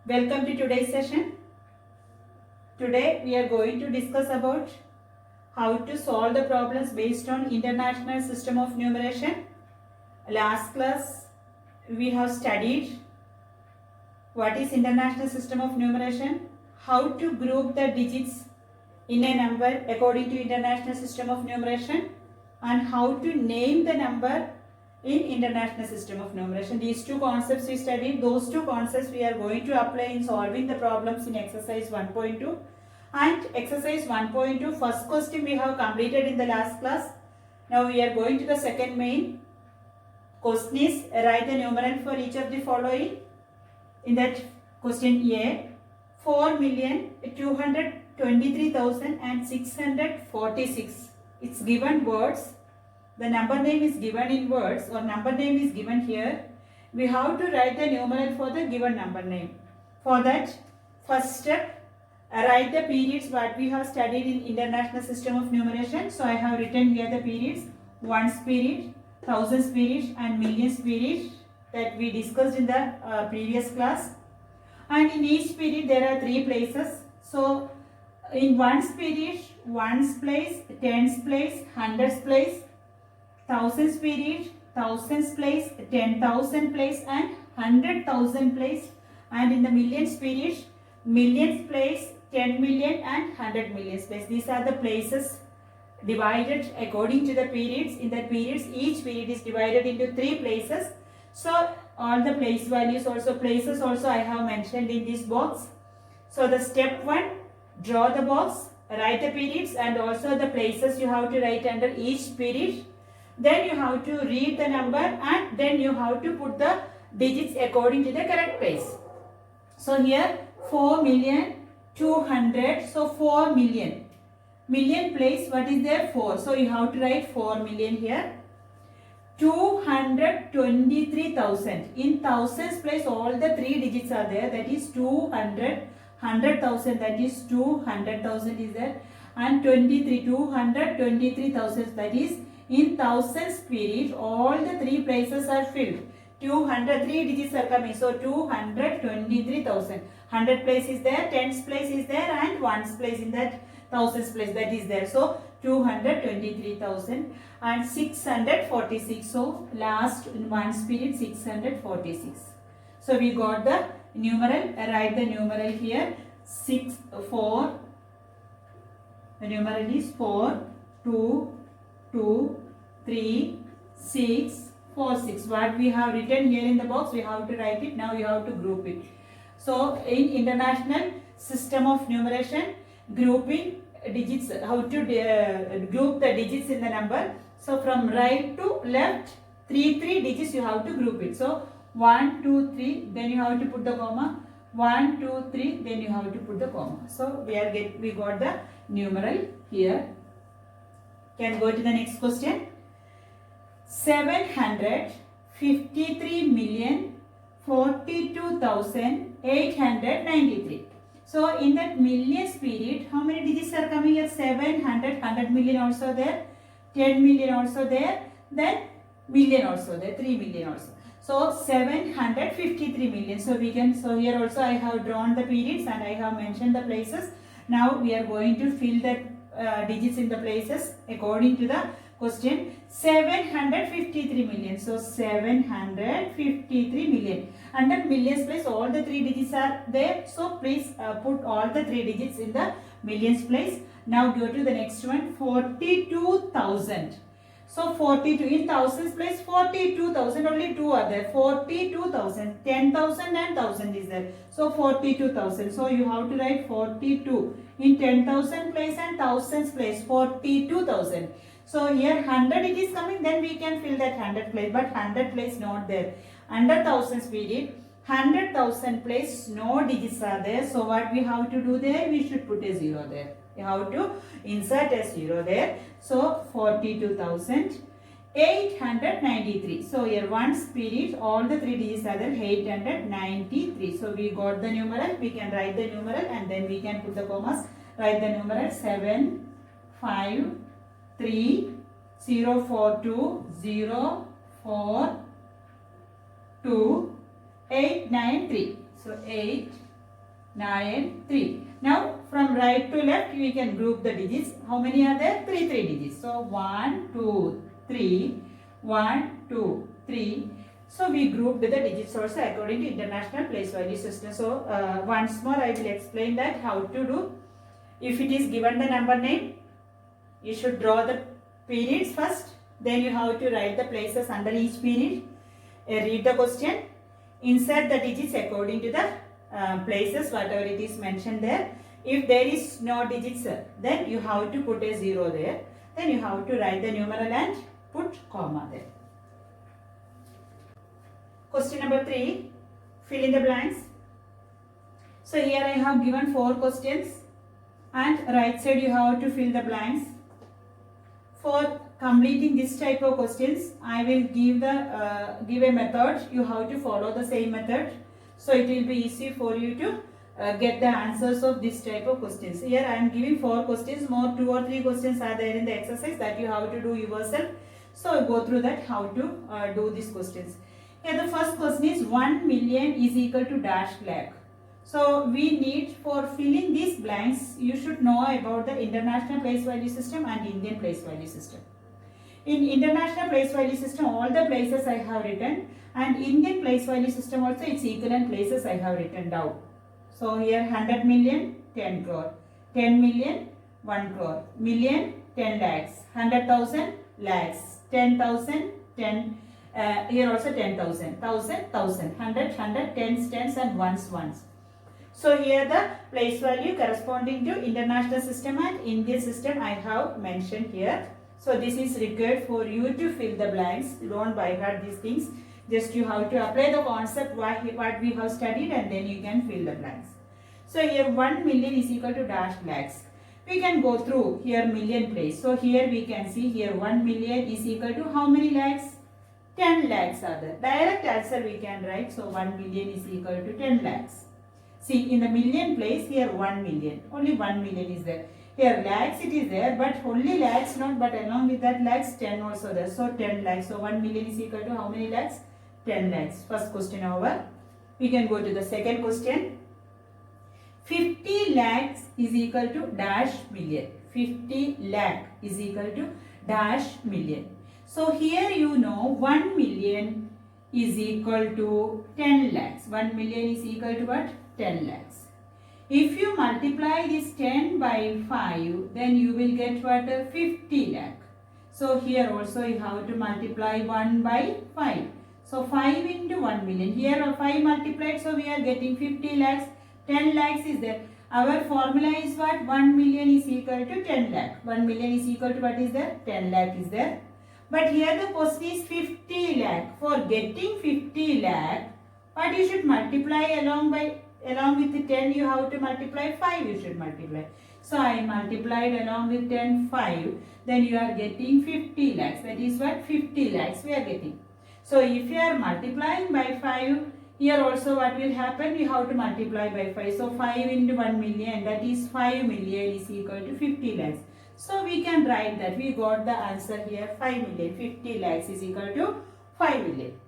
Welcome to today's session. Today we are going to discuss about how to solve the problems based on International System of Numeration. Last class we have studied what is International System of Numeration, how to group the digits in a number according to International System of Numeration, and how to name the number in International System of Numeration. These two concepts we studied. Those two concepts we are going to apply in solving the problems in exercise 1.2. And exercise 1.2 first question we have completed in the last class. Now we are going to the second main. Question is write the numeral for each of the following. In that question A, 4,223,646. It's given words. The number name is given in words or number name is given here. We have to write the numeral for the given number name. For that, first step, write the periods what we have studied in International System of Numeration. So I have written here the periods, ones period, thousands period and millions period that we discussed in the previous class. And in each period there are three places. So in ones period, ones place, tens place, hundreds place, thousands period, thousands place, 10,000 place and 100,000 place. And in the millions period, millions place, 10 million and 100 millions place. These are the places divided according to the periods. In the periods, each period is divided into three places. So all the place values also, places also I have mentioned in this box. So the step 1, draw the box, write the periods and also the places you have to write under each period. Then you have to read the number and then you have to put the digits according to the correct place. So here 4,200,000. So 4 million. Million place, what is there? 4. So you have to write 4 million here. 223,000. In thousands place all the three digits are there. That is 200. 100,000, that is 200,000 is there. And 223,000, that is in thousands period all the three places are filled. 203 digits are coming. So 223,000. 100 place is there, tens place is there and ones place in that thousands place that is there. So 223,000 and 646. So last in ones period 646. So we got the numeral. Write the numeral here. 4. The numeral is 4, 2, 2, 3, 6, 4, 6. What we have written here in the box, we have to write it. Now you have to group it. So in International System of Numeration, grouping digits, how to group the digits in the number. So from right to left, three digits you have to group it. So 1, 2, 3, then you have to put the comma. 1, 2, 3, then you have to put the comma. So we got the numeral here. Can go to the next question. 753,042,893. So in that millions period, how many digits are coming here? 700, 100 million also there, 10 million also there, then million also there, 3 million also. So 753 million. So we can, so here also I have drawn the periods and I have mentioned the places. Now we are going to fill the digits in the places according to the question. 753 million. So 753 million. Under millions place all the three digits are there. So please put all the three digits in the millions place. Now go to the next one. 42,000. So 42 in thousands place 42,000, only 2 are there. 42,000, 10,000 and 1,000 is there. So 42,000. So you have to write 42 in 10,000 place and thousands place 42,000. So here 100 it is coming, then we can fill that 100 place, but 100 place not there. Under thousands period 100,000 place no digits are there. So what we have to do there? We should put a 0 there. You have to insert a 0 there. So 42,893. So here ones period all the three digits are there, 893. So we got the numeral. We can write the numeral and then we can put the commas. Write the numeral 7, 5, 3, 0, 4, 2, 0, 4, 2, 8, 9, 3. So 8, 9, 3. Now from right to left we can group the digits. How many are there? 3 digits. So 1, 2, 3, 1, 2, 3. So we grouped the digits also according to International Place Value System. So once more I will explain that how to do. If it is given the number name, you should draw the periods first. Then you have to write the places under each period. Read the question. Insert the digits according to the places whatever it is mentioned there. If there is no digits, then you have to put a 0 there. Then you have to write the numeral and put comma there. Question number 3. Fill in the blanks. So here I have given 4 questions and right side you have to fill the blanks. For completing this type of questions, I will give a method. You have to follow the same method. So it will be easy for you to get the answers of this type of questions. Here I am giving 4 questions. More 2 or 3 questions are there in the exercise that you have to do yourself. So go through that how to do these questions. Here the first question is 1 million is equal to dash lakh. So we need, for filling these blanks, you should know about the International Place Value System and Indian Place Value System. In International Place Value System, all the places I have written, and Indian Place Value System also its equivalent places I have written down. So here 100 million, 10 crore, 10 million, 1 crore, million, 10 lakhs, 100,000, lakhs, 10,000, 10, here also 10,000, 1,000, 1,000, 100, 100, tens, tens and ones, ones. So here the place value corresponding to international system and Indian system I have mentioned here. So this is required for you to fill the blanks. Don't by heart these things. Just you have to apply the concept what we have studied and then you can fill the blanks. So here 1 million is equal to dash lakhs. We can go through here million place. So here we can see here 1 million is equal to how many lakhs? 10 lakhs are there. Direct answer we can write. So 1 million is equal to 10 lakhs. See, in the million place, here 1 million. Only 1 million is there. Here lakhs it is there, but only lakhs not, but along with that lakhs 10 also there. So 10 lakhs. So 1 million is equal to how many lakhs? 10 lakhs. First question over. We can go to the second question. 50 lakhs is equal to dash million. 50 lakh is equal to dash million. So here you know 1 million is equal to 10 lakhs. 1 million is equal to what? 10 lakhs. If you multiply this 10 by 5, then you will get what? 50 lakh. So here also you have to multiply 1 by 5. So 5 into 1 million. Here 5 multiplied, so we are getting 50 lakhs. 10 lakhs is there. Our formula is what? 1 million is equal to 10 lakh. 1 million is equal to what is there? 10 lakh is there. But here the question is 50 lakh. For getting 50 lakh, what you should multiply along with the 10 you have to multiply 5 you should multiply. So I multiplied along with 10 5. Then you are getting 50 lakhs. That is what? 50 lakhs we are getting. So if you are multiplying by 5, here also what will happen? You have to multiply by 5. So 5 into 1 million, that is 5 million is equal to 50 lakhs. So we can write that. We got the answer here 5 million. 50 lakhs is equal to 5 million.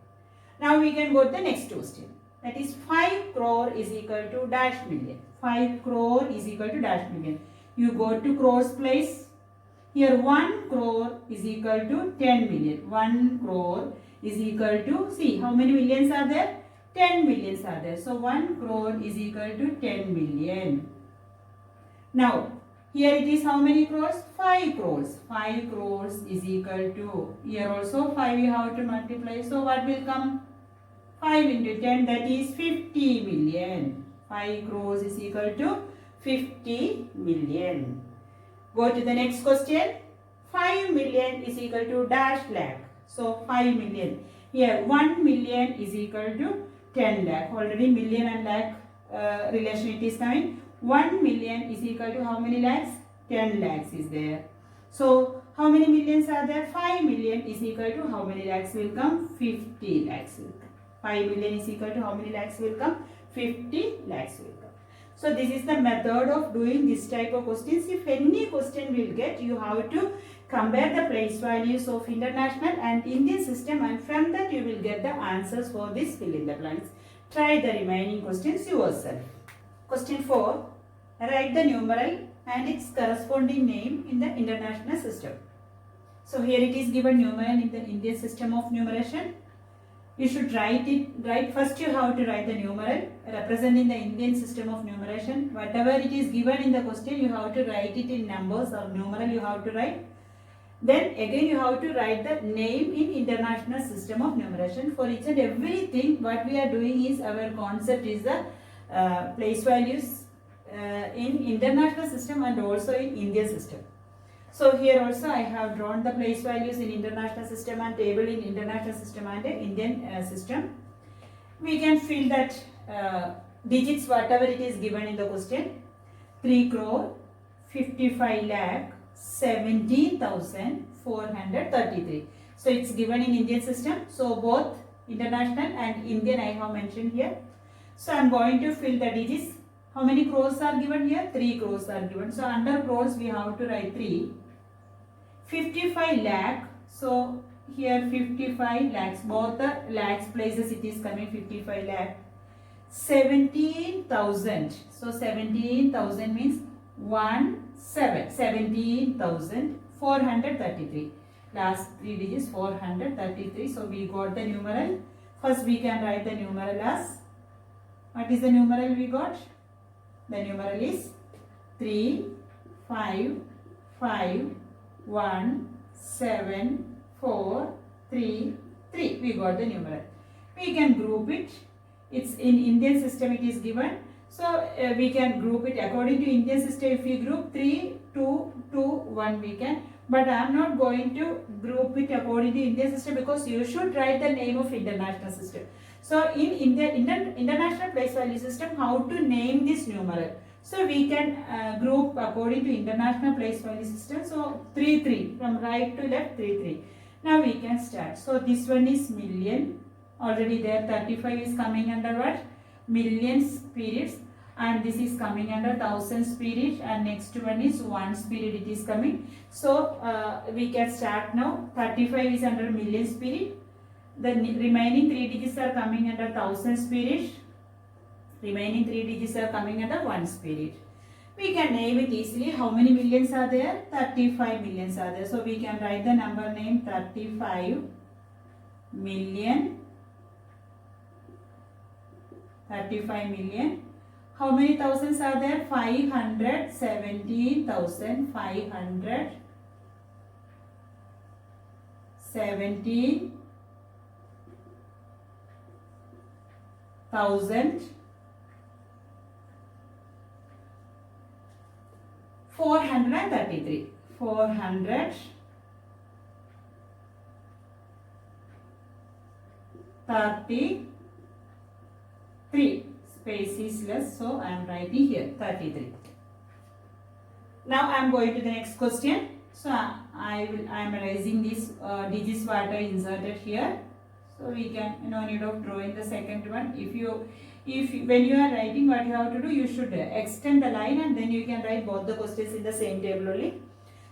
Now we can go to the next question. That is 5 crore is equal to dash million. 5 crore is equal to dash million. You go to crores place. Here 1 crore is equal to 10 million. 1 crore is equal to, see how many millions are there? 10 millions are there. So 1 crore is equal to 10 million. Now here it is how many crores? 5 crores. 5 crores is equal to, here also 5 you have to multiply. So what will come? 5 into 10, that is 50 million. 5 crores is equal to 50 million. Go to the next question. 5 million is equal to dash lakh. So 5 million. Here 1 million is equal to 10 lakh. Already million and lakh relation it is coming. 1 million is equal to how many lakhs? 10 lakhs is there. So how many millions are there? 5 million is equal to how many lakhs will come? 50 lakhs will come. 5 million is equal to how many lakhs will come? 50 lakhs will come. So this is the method of doing this type of questions. If any question will get, you have to compare the place values of international and Indian system, and from that you will get the answers for this fill in the blanks. Try the remaining questions yourself. Question 4. Write the numeral and its corresponding name in the international system. So here it is given numeral in the Indian system of numeration. You should write it. First you have to write the numeral representing the Indian system of numeration. Whatever it is given in the question, you have to write it in numbers or numeral you have to write. Then again you have to write the name in international system of numeration. For each and everything what we are doing is, our concept is the place values in international system and also in Indian system. So here also I have drawn the place values in international system and table in international system and Indian system. We can fill that digits whatever it is given in the question. 3 crore 55 lakh 17,433. So it's given in Indian system. So both international and Indian I have mentioned here. So I am going to fill the digits. How many crores are given here? 3 crores are given. So under crores we have to write 3. 55 lakh. So here 55 lakhs. Both the lakhs places it is coming 55 lakh. 17,000. So 17,000 means 17,433. Last 3 digits 433. So we got the numeral. First we can write the numeral as, what is the numeral we got? The numeral is 3, 5, 5, 1, 7, 4, 3, 3. We got the numeral. We can group it. It's in Indian system it is given. So we can group it according to Indian system. If we group 3, 2, 2, 1 we can. But I am not going to group it according to Indian system because you should write the name of international system. So in international place value system, how to name this numeral? So we can group according to international place value system. So 3, 3 from right to left 3, 3. Now we can start. So this one is million. Already there 35 is coming under what? Millions periods. And this is coming under thousands period, and next one is ones period it is coming. So we can start now. 35 is under millions period. The remaining 3 digits are coming under thousands period. Remaining 3 digits are coming under ones period. We can name it easily. How many millions are there? 35 millions are there. So we can write the number name 35 million. 35 million. How many thousands are there? 517,000. 433. 433. Space is less, so I am writing here 33. Now I am going to the next question. So I am erasing these digits what I inserted here. So we can, no need of drawing the second one. When you are writing, what you have to do, you should extend the line and then you can write both the questions in the same table only.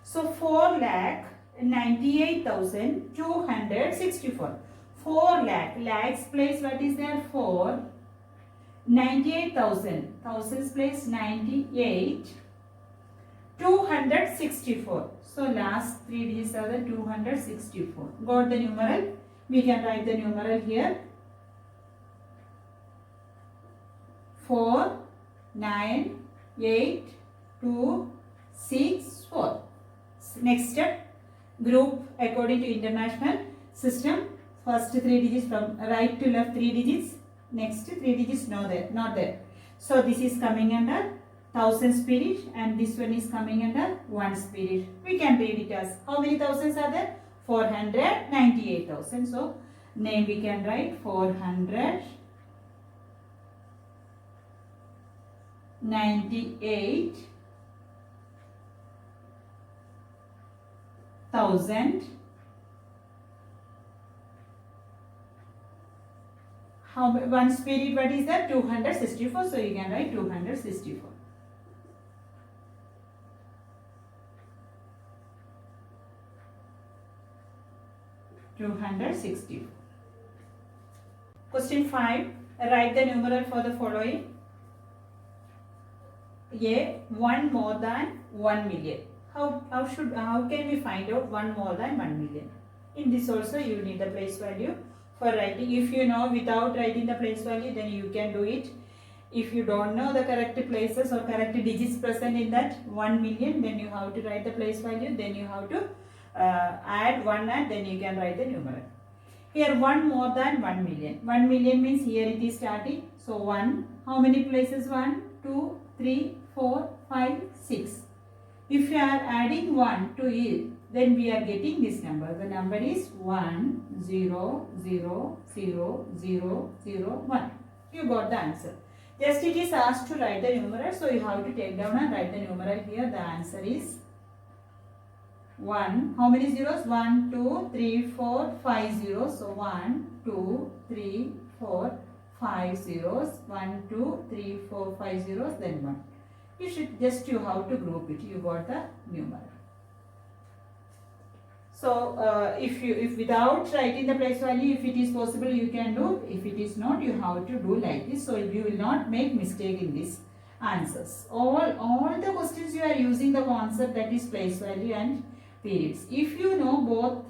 So 4,98,264. 4 lakh. Lakhs place what is there? 4. 98,000. Thousands place 98. 264. So last 3 digits are the 264. Got the numeral? We can write the numeral here. 4, 9, 8, 2, 6, 4. Next step, group according to international system. First 3 digits from right to left 3 digits. Next 3 digits not there. So this is coming under thousands period and this one is coming under ones period. We can read it as, how many thousands are there? 498,000. So name we can write 498,000. How ones period, what is that? 264. So you can write 264. Question 5. Write the numeral for the following. 1 more than 1 million. How can we find out 1 more than 1 million? In this also you need the place value for writing. If you know without writing the place value, then you can do it. If you don't know the correct places or correct digits present in that 1 million, then you have to write the place value, then you have to add 1 and then you can write the numeral. Here 1 more than 1 million. 1 million means here it is starting. So 1, how many places? 1, 2, 3, 4, 5, 6. If you are adding 1 to it, then we are getting this number. The number is 1, 0, 0, 0, 0, 0, 1. You got the answer. Just it is asked to write the numeral. So you have to take down and write the numeral here. The answer is 1. How many zeros? 1, 2, 3, 4, 5 zeros. So 1, 2, 3, 4, 5 zeros. 1, 2, 3, 4, 5 zeros. Then 1. You should just you have to group it. You got the numeral. So if without writing the place value, if it is possible, you can do. If it is not, you have to do like this. So you will not make mistake in these answers. All the questions you are using the concept that is place value and periods. If you know both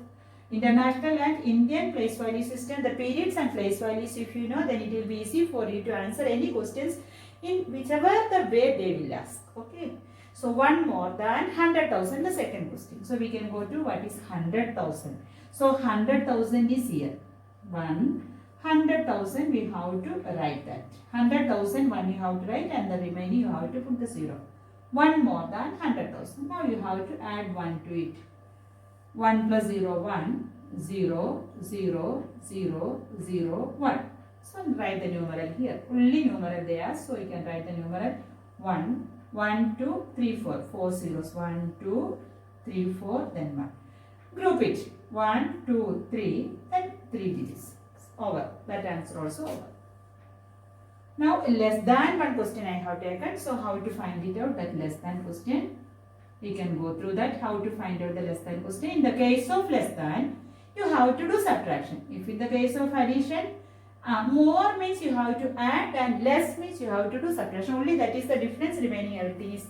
international and Indian place value system, the periods and place values, if you know, then it will be easy for you to answer any questions in whichever the way they will ask. Okay. So 1 more than 100,000, the second question. So we can go to what is 100,000. So 100,000 is here. 100,000 we have to write that. 100,000 one you have to write and the remaining you have to put the 0. 1 more than 100,000. Now you have to add 1 to it. 1 plus 0, 1, 0, 0, 0, 0, 1. So write the numeral here. Only numeral they ask. So you can write the numeral 1, 1, 2, 3, 4. 4 zeros. 1, 2, 3, 4, then 1. Group it. 1, 2, 3, then 3 digits. Over. That answer also over. Now less than one question I have taken. So how to find it out, that less than question. We can go through that, how to find out the less than question. In the case of less than, you have to do subtraction. If in the case of addition, more means you have to add and less means you have to do subtraction. Only that is the difference. Remaining everything is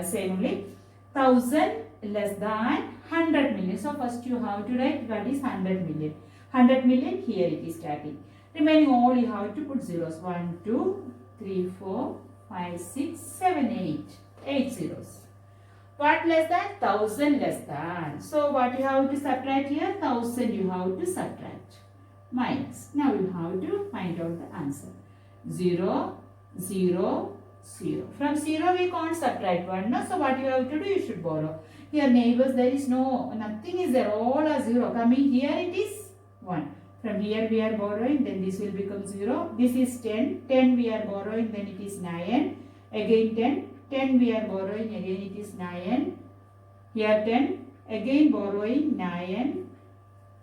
same only. 1000 less than 100 million. So first you have to write what is 100 million. 100 million, here it is starting. Remaining all you have to put zeros. 1, 2, 3, 4, 5, 6, 7, 8. 8 zeros. What less than? 1000 less than. So what you have to subtract here? 1000 you have to subtract. Minus. Now you have to find out the answer. 0, 0, 0. From 0 we can't subtract 1. No? So what you have to do? You should borrow. Here neighbors there is nothing is there. All are 0. Coming here it is 1. From here we are borrowing, then this will become 0. This is 10. 10 we are borrowing, then it is 9. Again 10. 10 we are borrowing, again it is 9. Here 10. Again borrowing 9.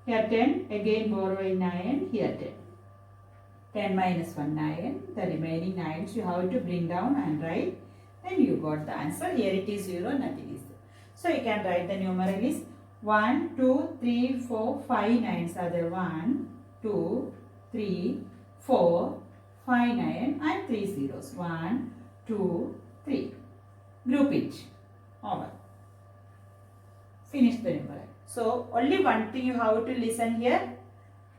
Here 10. Again borrowing 9. Here 10. 10 minus 1, 9. The remaining 9s you have to bring down and write. Then you got the answer. Here it is 0, nothing is there. So you can write the numeral is 1, 2, 3, 4, 5 9s are there. 1, 2, 3, 4, 5 9 and 3 zeros. 1, 2, 3. Group it. Over. Finish the numeral. So only one thing you have to listen here.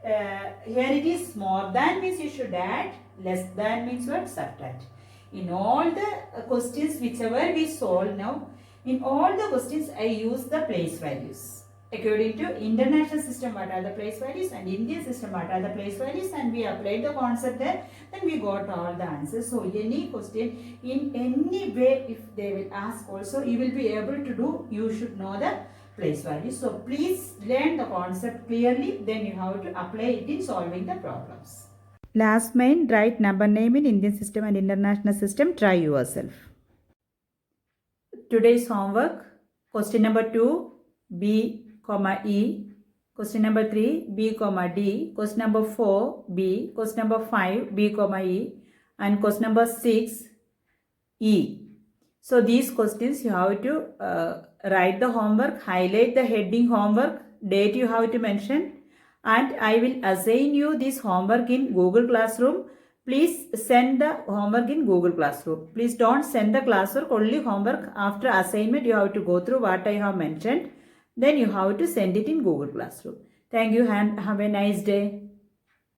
Here it is more than means you should add. Less than means what? Subtract. In all the questions whichever we solve now, in all the questions I use the place values. According to international system what are the place values and Indian system what are the place values, and we applied the concept there, then we got all the answers. So any question in any way if they will ask also, you will be able to do, you should know the place values. So please learn the concept clearly, then you have to apply it in solving the problems. Last main, write number name in Indian system and international system. Try yourself. Today's homework, question number 2, B, E. Question number 3, B, D. Question number 4, B. Question number 5, B, E. And question number 6, E. So these questions you have to write the homework, highlight the heading homework, date you have to mention, and I will assign you this homework in Google Classroom. please send the homework in Google Classroom. Please don't send the classwork, only homework. After assignment, you have to go through what I have mentioned. Then you have to send it in Google Classroom. Thank you and have a nice day.